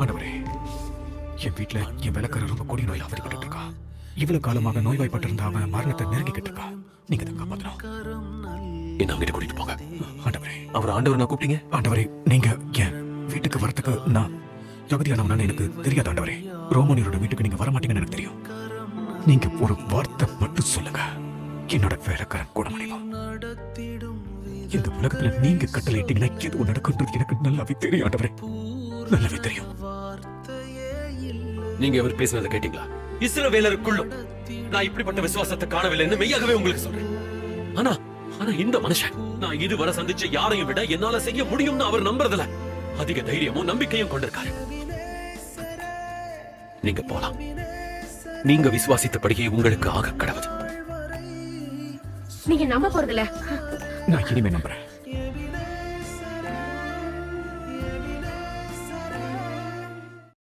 ஆண்டவரே, என் வீட்டுல என் விளக்கற ரொம்ப கொடிய நோய் அவதிப்பட்டு இருக்கா. இவ்வளவு காலமாக நோய்வாய்ப்பட்டிருந்த அவன் மரணத்தை நெருங்கிக்கிட்டு இருக்கா. நீங்க தான் காப்பாத்தணும். என்ன வீட்டு கூட்டிட்டு போங்க. ஆண்டவரே, அவர் ஆண்டவர் நான் கூப்பிட்டீங்க. ஆண்டவரே, நீங்க என் வீட்டுக்கு வரத்துக்கு நான் தகுதியானவனான்னு எனக்கு தெரியாது. ஆண்டவரே, ரோமானியரோட வீட்டுக்கு நீங்க வரமாட்டீங்கன்னு எனக்கு தெரியும். நீங்க ஒரு வார்த்தை மட்டும் சொல்லுங்க, என்னோட வேலைக்காரன் குணமடைவான். இந்த உலகத்துல நீங்க கட்டளையிட்டீங்கன்னா எதுவும் நடக்குன்றது எனக்கு நல்லாவே தெரியும். ஆண்டவரே, நல்லாவே தெரியும். நீங்க அவர் பேசினதை கேட்டீங்களா? இஸ்ரவேலருக்குள்ளும் நான் இப்படிப்பட்ட விசுவாசத்தை காணவில்லைன்னு மெய்யாகவே உங்களுக்கு சொல்றேன். ஆனா ஆனா இந்த மனுஷன் நான் இதுவரை சந்திச்ச யாரையும் விட என்னால செய்ய முடியும்னு அவர் நம்புறதுல அதிக தைரியமும் நம்பிக்கையும் கொண்டிருக்காரு. நீங்க போலாம். நீங்க விசுவாசித்தபடியே உங்களுக்கு ஆக கடவுது. நீங்க நம்ப போறதில்ல. நான் இனிமே நம்புறேன்.